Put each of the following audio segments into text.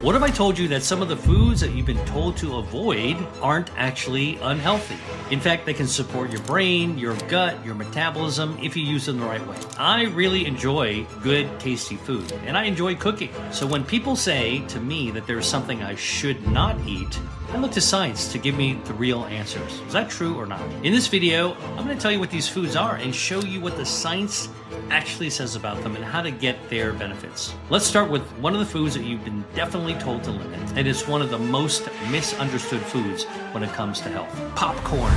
What if I told you that some of the foods that you've been told to avoid aren't actually unhealthy? In fact, they can support your brain, your gut, your metabolism if you use them the right way. I really enjoy good, tasty food, and I enjoy cooking. So when people say to me that there's something I should not eat, I look to science to give me the real answers. Is that true or not? In this video, I'm going to tell you what these foods are and show you what the science actually says about them and how to get their benefits. Let's start with one of the foods that you've been definitely told to limit, and it's one of the most misunderstood foods when it comes to health: popcorn.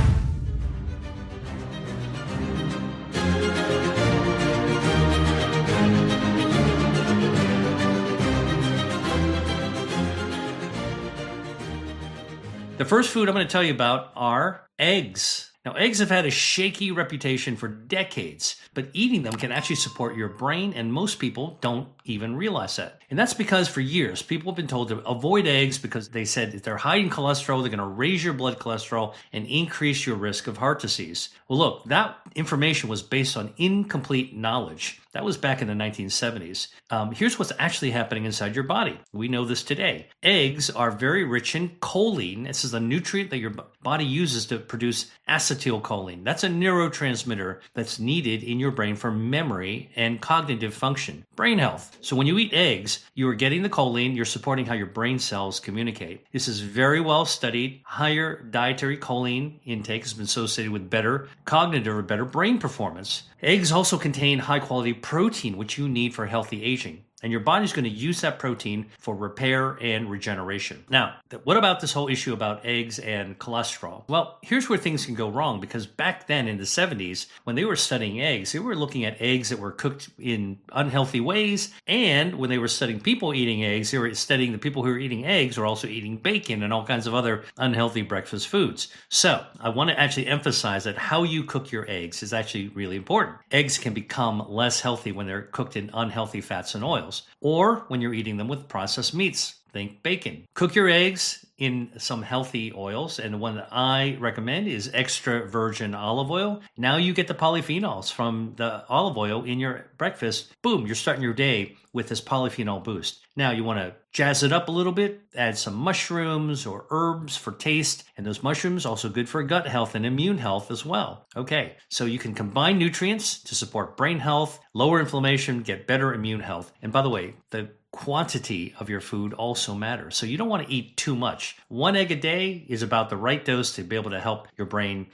The first food I'm going to tell you about are eggs. Now, eggs have had a shaky reputation for decades, but eating them can actually support your brain, and most people don't even realize that. And that's because for years, people have been told to avoid eggs because they said if they're high in cholesterol, they're going to raise your blood cholesterol and increase your risk of heart disease. Well, look, that information was based on incomplete knowledge. That was back in the 1970s. Here's what's actually happening inside your body. We know this today. Eggs are very rich in choline. This is a nutrient that your body uses to produce acetylcholine. That's a neurotransmitter that's needed in your brain for memory and cognitive function, brain health. So when you eat eggs, you are getting the choline, you're supporting how your brain cells communicate. This is very well studied. Higher dietary choline intake has been associated with better cognitive or better brain performance. Eggs also contain high quality protein, which you need for healthy aging. And your body's going to use that protein for repair and regeneration. Now, what about this whole issue about eggs and cholesterol? Well, here's where things can go wrong, because back then in the 70s, when they were studying eggs, they were looking at eggs that were cooked in unhealthy ways. And when they were studying people eating eggs, they were studying the people who were eating eggs were also eating bacon and all kinds of other unhealthy breakfast foods. So I want to actually emphasize that how you cook your eggs is actually really important. Eggs can become less healthy when they're cooked in unhealthy fats and oils, or when you're eating them with processed meats. Think bacon. Cook your eggs in some healthy oils, and the one that I recommend is extra virgin olive oil. Now you get the polyphenols from the olive oil in your breakfast. Boom, you're starting your day with this polyphenol boost. Now you want to jazz it up a little bit, add some mushrooms or herbs for taste, and those mushrooms also good for gut health and immune health as well. Okay, so you can combine nutrients to support brain health, lower inflammation, get better immune health. And by the way, the quantity of your food also matters. So you don't want to eat too much. 1 egg a day is about the right dose to be able to help your brain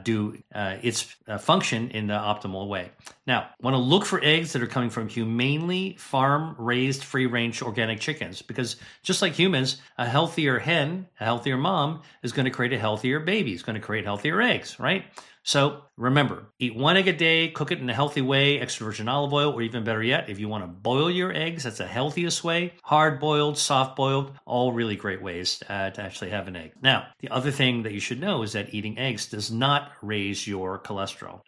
do its function in the optimal way. Now, want to look for eggs that are coming from humanely farm-raised free-range organic chickens, because just like humans, a healthier hen, a healthier mom is going to create a healthier baby. It's going to create healthier eggs, right? So remember, eat 1 egg a day, cook it in a healthy way, extra virgin olive oil, or even better yet, if you want to boil your eggs, that's the healthiest way. Hard boiled, soft boiled, all really great ways to actually have an egg. Now, the other thing that you should know is that eating eggs does not raise your cholesterol.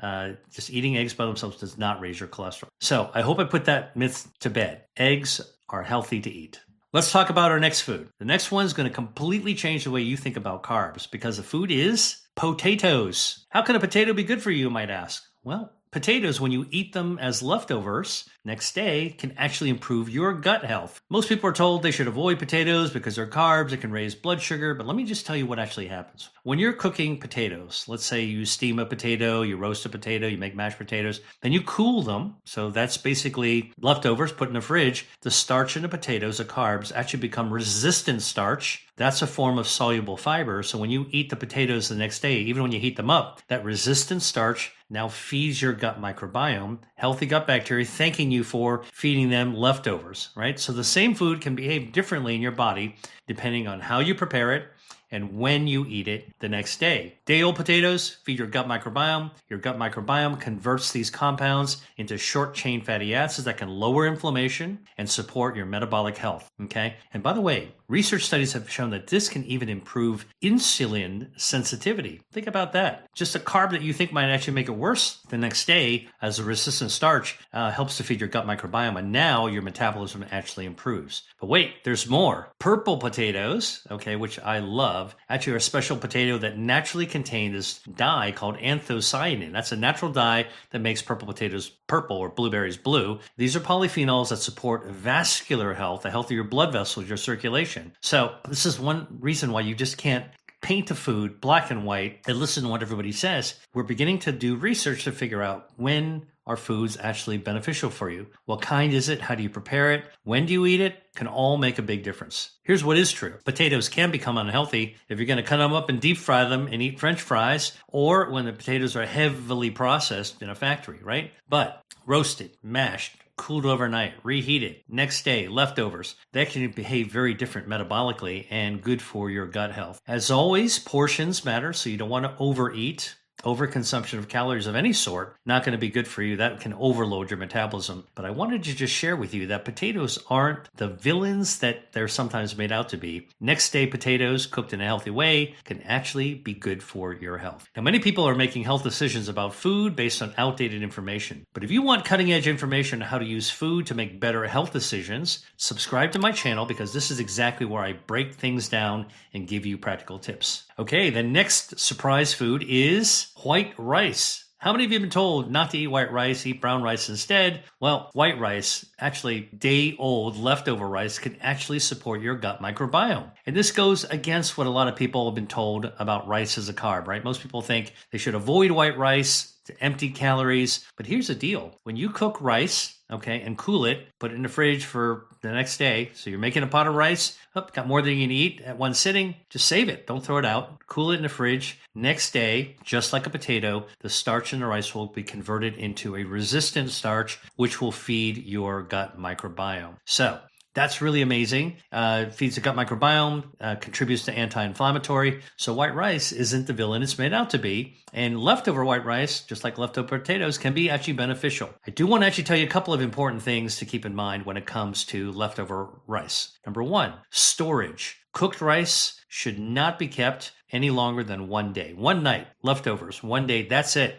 Just eating eggs by themselves does not raise your cholesterol. So I hope I put that myth to bed. Eggs are healthy to eat. Let's talk about our next food. The next one is going to completely change the way you think about carbs, because the food is potatoes. How can a potato be good for you might ask? Well, potatoes, when you eat them as leftovers next day, can actually improve your gut health. Most people are told they should avoid potatoes because they're carbs, it can raise blood sugar, but let me just tell you what actually happens. When you're cooking potatoes, let's say you steam a potato, you roast a potato, you make mashed potatoes, then you cool them. So that's basically leftovers put in the fridge. The starch in the potatoes, the carbs, actually become resistant starch. That's a form of soluble fiber. So when you eat the potatoes the next day, even when you heat them up, that resistant starch now feeds your gut microbiome, healthy gut bacteria, thanking you for feeding them leftovers, right? So the same food can behave differently in your body depending on how you prepare it and when you eat it the next day. Day-old potatoes feed your gut microbiome. Your gut microbiome converts these compounds into short-chain fatty acids that can lower inflammation and support your metabolic health, okay? And by the way, research studies have shown that this can even improve insulin sensitivity. Think about that. Just a carb that you think might actually make it worse the next day as a resistant starch helps to feed your gut microbiome, and now your metabolism actually improves. But wait, there's more. Purple potatoes, okay, which I love, actually are a special potato that naturally contain this dye called anthocyanin. That's a natural dye that makes purple potatoes purple or blueberries blue. These are polyphenols that support vascular health, the health of your blood vessels, your circulation. So this is one reason why you just can't paint a food black and white and listen to what everybody says. We're beginning to do research to figure out when are foods actually beneficial for you? What kind is it? How do you prepare it? When do you eat it? Can all make a big difference. Here's what is true. Potatoes can become unhealthy if you're going to cut them up and deep fry them and eat French fries, or when the potatoes are heavily processed in a factory, right? But roasted, mashed, cooled overnight, reheated, next day, leftovers. That can behave very different metabolically and good for your gut health. As always, portions matter, so you don't want to overeat. Overconsumption of calories of any sort, not going to be good for you. That can overload your metabolism. But I wanted to just share with you that potatoes aren't the villains that they're sometimes made out to be. Next day potatoes cooked in a healthy way can actually be good for your health. Now, many people are making health decisions about food based on outdated information. But if you want cutting edge information on how to use food to make better health decisions, subscribe to my channel because this is exactly where I break things down and give you practical tips. Okay, the next surprise food is white rice. How many of you have been told not to eat white rice, eat brown rice instead? Well, white rice, actually day-old leftover rice, can actually support your gut microbiome. And this goes against what a lot of people have been told about rice as a carb, right? Most people think they should avoid white rice, to empty calories. But here's the deal. When you cook rice, okay, and cool it, put it in the fridge for the next day. So you're making a pot of rice, got more than you can eat at one sitting, just save it. Don't throw it out. Cool it in the fridge. Next day, just like a potato, the starch in the rice will be converted into a resistant starch, which will feed your gut microbiome. So that's really amazing. Feeds the gut microbiome, contributes to anti-inflammatory. So white rice isn't the villain it's made out to be. And leftover white rice, just like leftover potatoes, can be actually beneficial. I do want to actually tell you a couple of important things to keep in mind when it comes to leftover rice. Number one, storage. Cooked rice should not be kept any longer than 1 day. One night, leftovers, 1 day, that's it.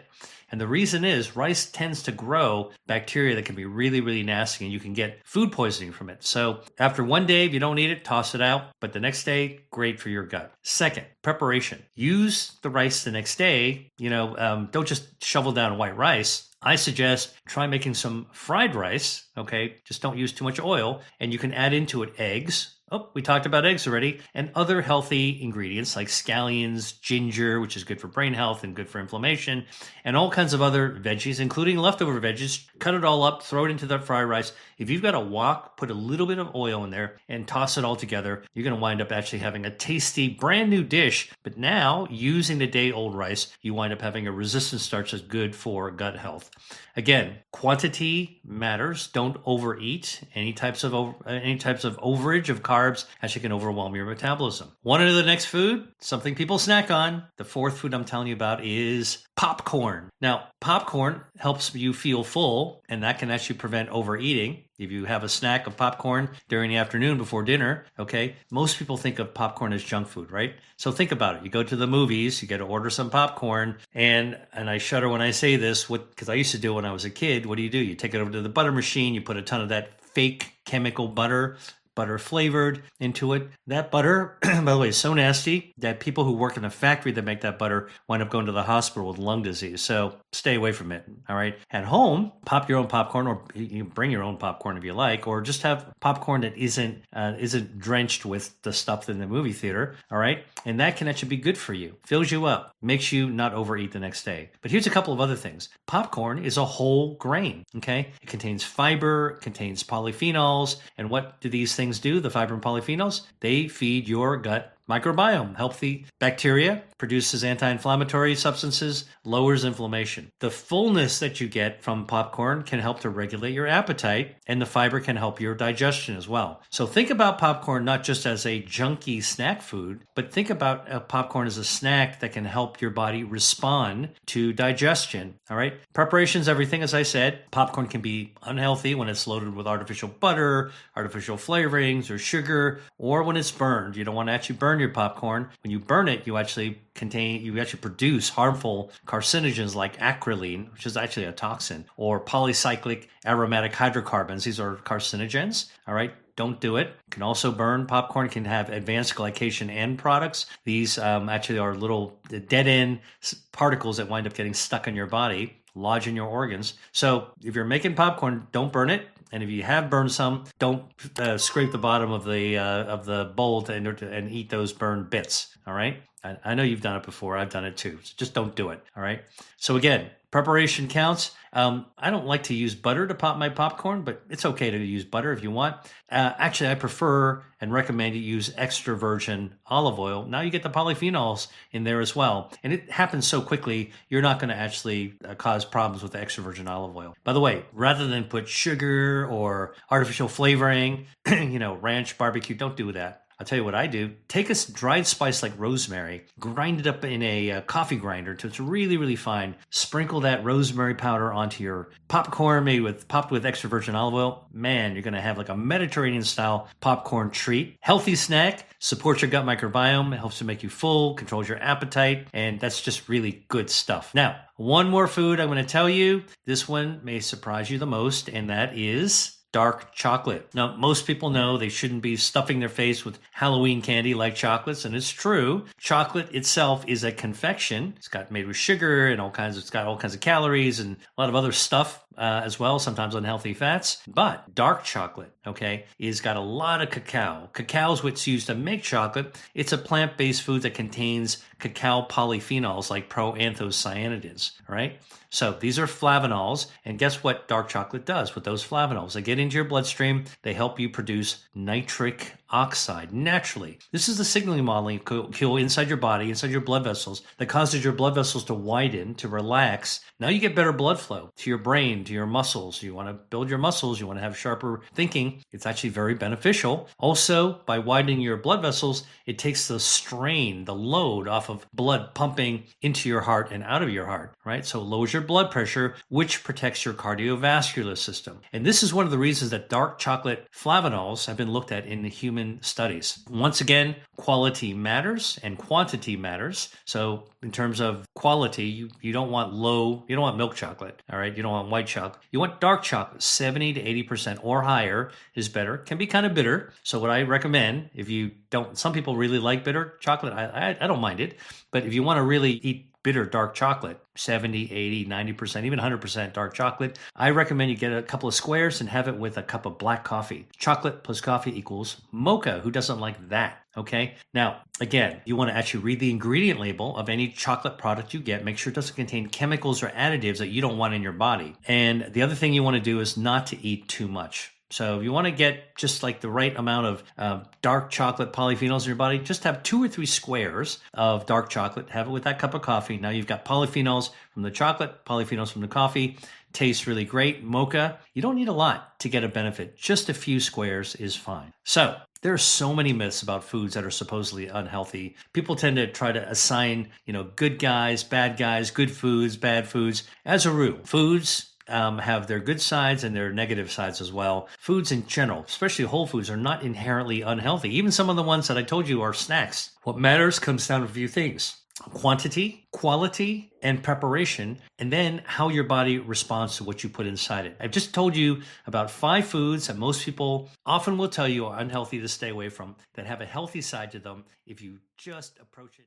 And the reason is rice tends to grow bacteria that can be really, really nasty, and you can get food poisoning from it. So after 1 day, if you don't eat it, toss it out. But the next day, great for your gut. Second, preparation. Use the rice the next day. Don't just shovel down white rice. I suggest try making some fried rice, okay? Just don't use too much oil, and you can add into it eggs. Oh, we talked about eggs already, and other healthy ingredients like scallions, ginger, which is good for brain health and good for inflammation, and all kinds of other veggies, including leftover veggies. Cut it all up, throw it into the fried rice. If you've got a wok, put a little bit of oil in there and toss it all together. You're going to wind up actually having a tasty, brand new dish. But now, using the day-old rice, you wind up having a resistant starch that's good for gut health. Again, quantity matters. Don't overeat. Any types of overage of carbs actually can overwhelm your metabolism. Want to know the next food? Something people snack on. The fourth food I'm telling you about is popcorn. Now, popcorn helps you feel full, and that can actually prevent overeating. If you have a snack of popcorn during the afternoon before dinner, okay, most people think of popcorn as junk food, right? So think about it. You go to the movies, you get to order some popcorn, and I shudder when I say this, because I used to do it when I was a kid. What do? You take it over to the butter machine, you put a ton of that fake chemical butter flavored into it. That butter, by the way, is so nasty that people who work in a factory that make that butter wind up going to the hospital with lung disease. So stay away from it. All right. At home, pop your own popcorn, or you bring your own popcorn if you like, or just have popcorn that isn't drenched with the stuff in the movie theater. All right. And that can actually be good for you. Fills you up, makes you not overeat the next day. But here's a couple of other things. Popcorn is a whole grain. Okay. It contains fiber, contains polyphenols. And what do these things do? The fiber and polyphenols, they feed your gut microbiome. Healthy bacteria, produces anti-inflammatory substances, lowers inflammation. The fullness that you get from popcorn can help to regulate your appetite, and the fiber can help your digestion as well. So think about popcorn not just as a junky snack food, but think about popcorn as a snack that can help your body respond to digestion. All right. Preparation's everything, as I said. Popcorn can be unhealthy when it's loaded with artificial butter, artificial flavorings, or sugar, or when it's burned. You don't want to actually burn your popcorn. When you burn it, you actually produce harmful carcinogens like acrolein, which is actually a toxin, or polycyclic aromatic hydrocarbons. These are carcinogens. All right. don't do it. Can also burn. Popcorn can have advanced glycation end products. These actually are little dead end particles that wind up getting stuck in your body, lodge in your organs. So if you're making popcorn, don't burn it. And if you have burned some, don't scrape the bottom of the bowl and eat those burned bits. All right. I know you've done it before. I've done it too. So just don't do it. All right. So again, preparation counts. I don't like to use butter to pop my popcorn, but it's okay to use butter if you want. Actually, I prefer and recommend you use extra virgin olive oil. Now you get the polyphenols in there as well. And it happens so quickly, you're not going to actually cause problems with the extra virgin olive oil. By the way, rather than put sugar or artificial flavoring, ranch, barbecue, don't do that. I'll tell you what I do. Take a dried spice like rosemary, grind it up in a coffee grinder until it's really, really fine. Sprinkle that rosemary powder onto your popcorn, maybe popped with extra virgin olive oil. Man, you're going to have like a Mediterranean-style popcorn treat. Healthy snack, supports your gut microbiome, helps to make you full, controls your appetite, and that's just really good stuff. Now, one more food I'm going to tell you. This one may surprise you the most, and that is dark chocolate. Now, most people know they shouldn't be stuffing their face with Halloween candy like chocolates, and it's true. Chocolate itself is a confection. It's got made with sugar and it's got all kinds of calories and a lot of other stuff as well, sometimes unhealthy fats. But dark chocolate, is got a lot of cacao. Cacao is what's used to make chocolate. It's a plant-based food that contains cacao polyphenols like proanthocyanidins, all right? So these are flavanols, and guess what dark chocolate does with those flavanols? They get into your bloodstream. They help you produce nitric oxide naturally. This is the signaling molecule inside your body, inside your blood vessels, that causes your blood vessels to widen, to relax. Now you get better blood flow to your brain, to your muscles. You want to build your muscles. You want to have sharper thinking. It's actually very beneficial. Also, by widening your blood vessels, it takes the strain, the load off of blood pumping into your heart and out of your heart, right? So it lowers your blood pressure, which protects your cardiovascular system. And this is one of the reasons that dark chocolate flavanols have been looked at in the human studies. Once again, quality matters and quantity matters. So in terms of quality, you don't want milk chocolate, all right? You don't want white chocolate. You want dark chocolate, 70 to 80% or higher is better. Can be kind of bitter. So what I recommend, if you don't, some people really like bitter chocolate. I don't mind it. But if you want to really eat bitter dark chocolate, 70, 80, 90%, even 100% dark chocolate, I recommend you get a couple of squares and have it with a cup of black coffee. Chocolate plus coffee equals mocha. Who doesn't like that? Okay. Now, again, you want to actually read the ingredient label of any chocolate product you get. Make sure it doesn't contain chemicals or additives that you don't want in your body. And the other thing you want to do is not to eat too much. So if you want to get just like the right amount of dark chocolate polyphenols in your body, just have 2 or 3 squares of dark chocolate. Have it with that cup of coffee. Now you've got polyphenols from the chocolate, polyphenols from the coffee. Tastes really great. Mocha, you don't need a lot to get a benefit. Just a few squares is fine. So there are so many myths about foods that are supposedly unhealthy. People tend to try to assign, good guys, good foods, bad foods. As a rule, foods have their good sides and their negative sides as well. Foods in general, especially whole foods, are not inherently unhealthy. Even some of the ones that I told you are snacks. What matters comes down to a few things: quantity, quality, and preparation, and then how your body responds to what you put inside it. I've just told you about 5 foods that most people often will tell you are unhealthy to stay away from, that have a healthy side to them if you just approach it.